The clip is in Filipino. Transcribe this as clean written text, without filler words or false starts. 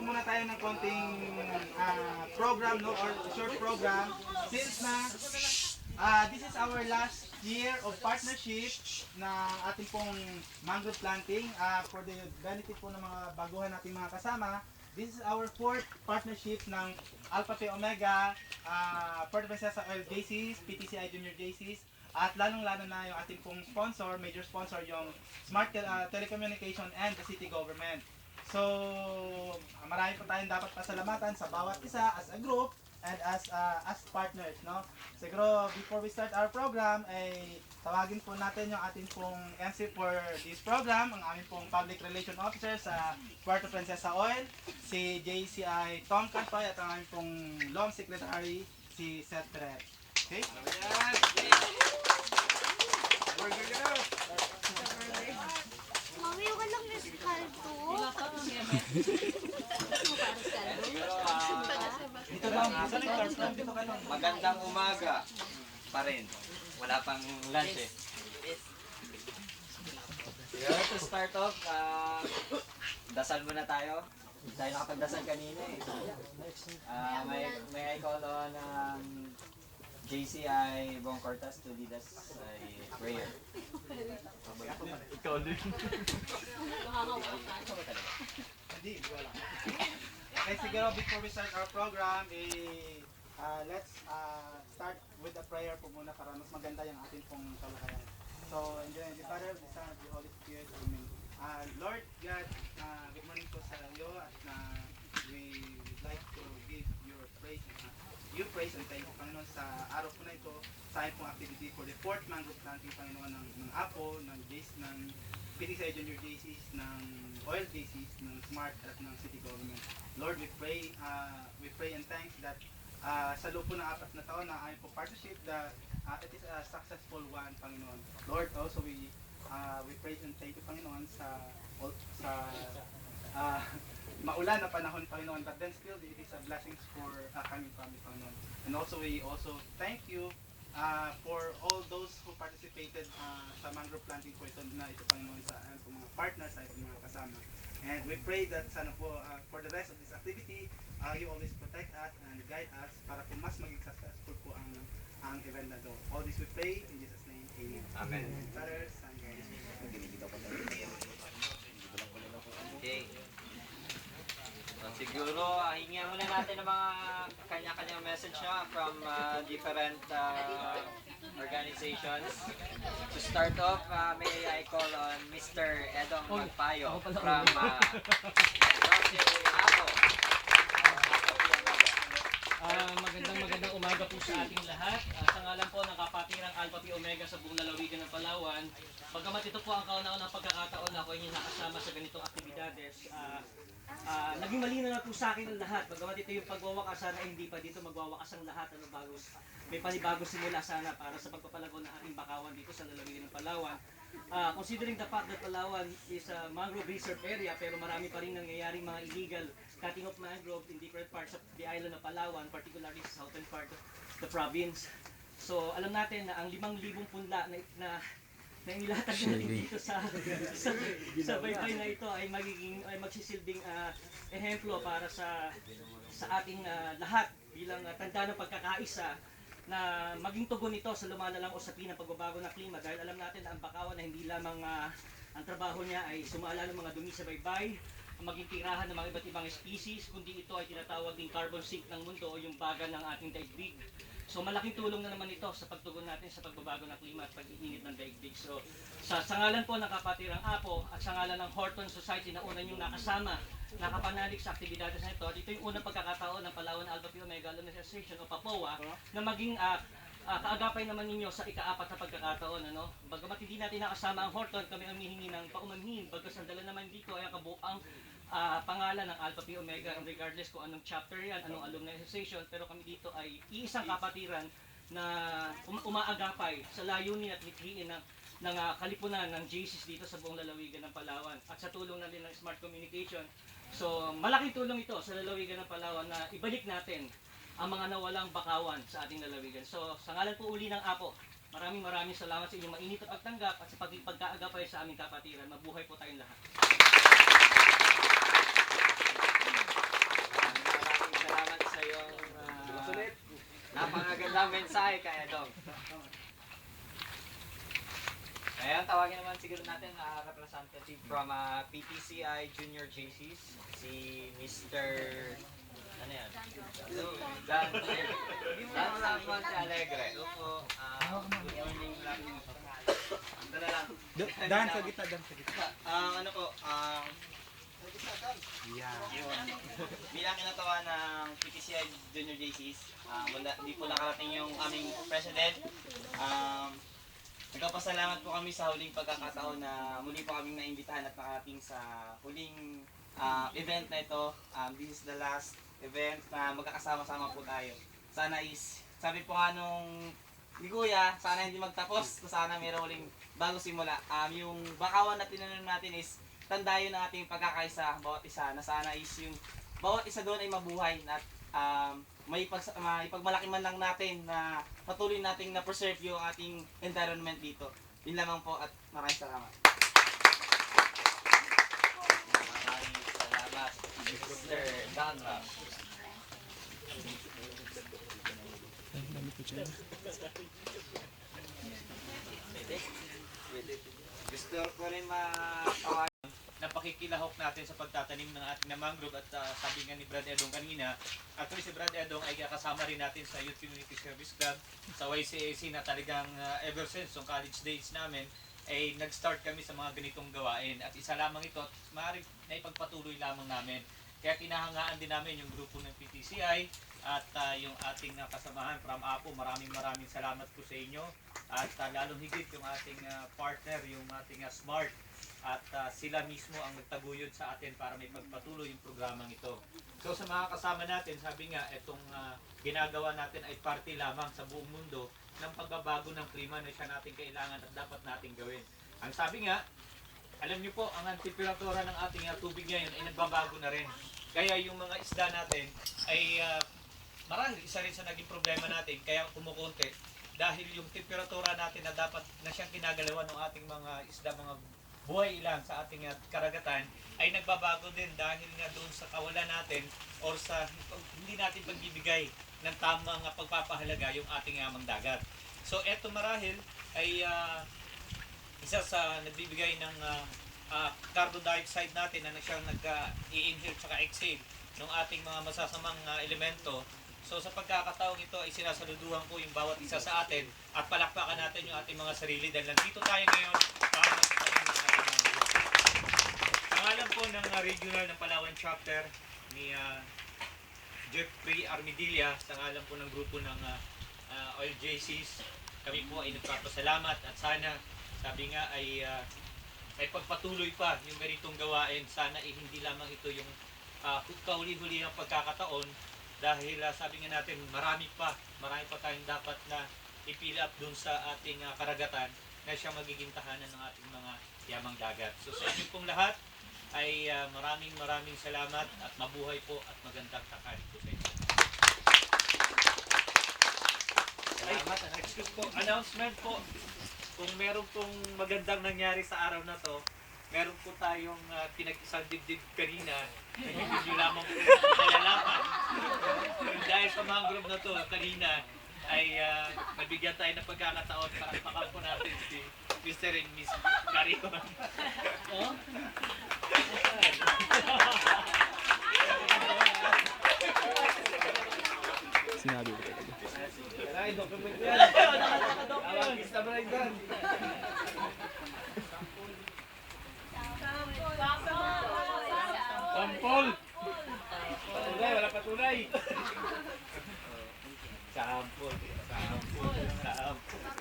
muna tayo ng konting program, no, or short program, since na this is our last year of partnership na ating pong mangrove planting for the benefit po ng mga baguhan nating mga kasama. This is our fourth partnership ng Alpha Phi Omega, Puerto Princesa Oil JCs, PTCI Junior JCs, at lalong-lalo na yung ating pong sponsor, major sponsor, yung Smart Telecommunication and the city government. So, marami po tayong dapat pasalamatan sa bawat isa as a group and as partners, no? Siguro, before we start our program, ay tawagin po natin yung ating pong MC for this program, ang aming pong Public Relations Officer sa Puerto Princesa Oil, si JCI Tom Caspoy, at ang aming pong Long Secretary, si Seth Perez. Okay? Mami, wala lang eskaldo. Dito lang, dito ka lang. Magandang umaga pa rin. Wala pang lunch eh. Siguro to start off, dasal muna tayo. Hindi tayo nakapagdasal kanina eh. May I call on JCI Bong Cortas to lead us a prayer. Ikaw din. Hindi, wala. Okay, siguro before we start our program, let's start with a prayer po muna para mas maganda yung ating pong talakayan. So, in the Father, the Son, and the Holy Spirit, Amen. Lord God, good morning po sa iyo at we would like to give your praise and thank you, Panginoon, sa araw po na ito, sa ating pong activity for the fourth mangrove planting, Panginoon, ng APO, ng PTCI Junior JCs, ng Oil JCs, ng Smart at ng City Government. Lord, we pray and thanks that sa loob po ng 4 na taon na aming po partnership, that it is a successful one, Panginoon. Lord, also we praise and thank you, Panginoon, sa maulan na panahon, Panginoon, but then still it is a blessings for kami, Panginoon. And also we also thank you for all those who participated sa mangrove planting po ito na ito, Panginoon, sa mga partners, sa mga kasama. And we pray that sana po for the rest of this activity, you always protect us and guide us para po mas maging successful po ang event na ito. All this we pray in Jesus' name, Amen. Amen. Father, Son, God. Okay. So, siguro, hingihan muna natin ng mga kanya-kanyang message na from different organizations. To start off, may I call on Mr. Edong Magpayo from Apo. Magandang umaga po sa ating lahat. Sa ngalan po ng Kapatirang Alpha Phi Omega sa buong lalawigan ng Palawan, bagamat ito po ang kauna-unang pagkakataon na ako inyong nakasama sa ganitong aktibidades, naging malinaw na po sa akin ang lahat. Bagamat ito yung pagwawakas, sana hindi pa dito magwawakas ang lahat. May panibagong simula sana para sa pagpapalago ng ating bakawan dito sa lalawigan ng Palawan. Considering the fact that Palawan is a mangrove reserve area, pero marami pa rin nangyayaring mga illegal cutting of mangrove in different parts of the island of Palawan, particularly sa southern part of the province. So alam natin na ang 5,000 punla na inilatag natin dito sa baybay na ito ay magsisilbing ehemplo para sa ating lahat bilang tanda ng pagkakaisa, na maging tugon ito sa lumalalang usapin ng pagbabago ng klima, dahil alam natin na ang bakawan na hindi lamang ang trabaho niya ay sumala ng mga dumi sa baybay, maging tirahan ng mga iba't ibang species, kundi ito ay tinatawag din carbon sink ng mundo o yung baga ng ating daigdig. So malaking tulong na naman ito sa pagtugon natin sa pagbabago ng klima at pag-iinit ng daigdig. So sa ngalan po ng Kapatirang Apo at sa ngalan ng Horton Society na una niyong nakapanalig sa aktibidades na ito, dito yung unang pagkakataon ng Palawan Alpha Phi Omega Alumni Association o PAPOA na maging kaagapay naman ninyo sa ika-4 na pagkakataon. Bagamat hindi natin nakasama ang Horton, kami ang hihingi ng paumanhin, bagkas ang dala naman dito ay ang kabuang pangalan ng Alpha Phi Omega, regardless kung anong chapter yan, anong alumni association, pero kami dito ay iisang kapatiran na umaagapay sa layunin at mithiin ng kalipunan ng JCs dito sa buong lalawigan ng Palawan at sa tulong na din ng Smart Communication. So malaking tulong ito sa lalawigan ng Palawan na ibalik natin ang mga nawalang bakawan sa ating lalawigan. So sa ngalan po uli ng Apo, maraming salamat sa inyong mainit at pagtanggap at sa pagkaagapay sa aming kapatiran. Mabuhay po tayong lahat. Walang mensahe kay Edong. Ngayon, tawagin naman siguro natin ang representative from PTCI Junior JCs, si Mr. Ano yan? Dan Monte Alegre. Hello po. Good morning lang. Dala lang. Dan sa gitna, dan sa gitna. Ano po, bilang kinatawa ng PTCI Junior JCs, hindi po nakarating yung aming president. Nagpapasalamat po kami sa huling pagkakataon na muli po kaming naimbitahan at nakarating sa huling event na ito. This is the last event na magkakasama-sama po tayo. Sana sabi po nga nung ni Kuya, sana hindi magtapos, sana mayroong uling bago simula. Yung bakawan na tinanong natin is tandayo ng ating pagkakaisa bawat isa, na sana is yung bawat isa doon ay mabuhay at ipagmalaki man lang natin na patuloy nating na-preserve yung ating environment dito. Yun lamang po at maraming salamat. Maraming salamat, Mr. Danra. Gusto ko rin matawag na pakikilahok natin sa pagtatanim ng ating na mangrove at sabi nga ni Brad Edong kanina, actually si Brad Edong ay kasama rin natin sa Youth Community Service Club sa YCAC na talagang ever since yung college days namin ay nag-start kami sa mga ganitong gawain at isa lamang ito at maaaring na ipagpatuloy lamang namin. Kaya kinahangaan din namin yung grupo ng PTCI at yung ating kasamahan from APO. Maraming salamat po sa inyo at lalong higit yung ating partner, yung ating SMART at sila mismo ang nagtaguyod sa atin para may pagpatuloy yung programang ito. So sa mga kasama natin, sabi nga, itong ginagawa natin ay parte lamang sa buong mundo ng pagbabago ng klima na siya natin kailangan at dapat natin gawin. Ang sabi nga, alam niyo po, ang temperatura ng ating tubig ngayon ay nagbabago na rin. Kaya yung mga isda natin ay marami, isa rin sa naging problema natin, kaya kumukunti. Dahil yung temperatura natin na dapat na siyang kinagalawan ng ating mga isda, mga buhay ilan sa ating karagatan ay nagbabago din dahil nga doon sa kawalan natin or sa hindi natin pagbibigay ng tamang pagpapahalaga yung ating amang dagat. So eto marahil ay isa sa nagbibigay ng carbon dioxide natin na siyang nag-i-inhale at exhale ng ating mga masasamang elemento. So sa pagkakataong ito ay sinasaluduhan ko yung bawat isa sa atin at palakpakan natin yung ating mga sarili dahil nandito tayo ngayon para magpapalagay ng ating mga buhay. Pangalan po ng regional ng Palawan chapter ni Jeffrey Armidilla, sa ngalan po ng grupo ng OLJCs, kami po ay nagpapasalamat at sana, sabi nga ay pagpatuloy pa yung ganitong gawain. Sana hindi lamang ito yung kahuli-huli ng pagkakataon dahil sabi nga natin marami pa tayong dapat na i-fill up dun sa ating karagatan na siya magiging tahanan ng ating mga yamang dagat. So sa inyo pong lahat ay maraming salamat at mabuhay po at magandang tanghali po sa inyo. Salamat. Excuse po, announcement po. Kung meron pong magandang nangyari sa araw na to, meron po tayong pinag-isang dibdib kanina na hindi nyo lamang nalalaman. Dahil sa mga group na to kanina ay nabigyan tayo ng pagkakataon para pakal po natin si Mr. and Miss Carion. Oh? Sinabi ko talaga. Ay, document yan. Awag, isa ba rin doon? Sampol! Patunay, wala patunay. Sampol!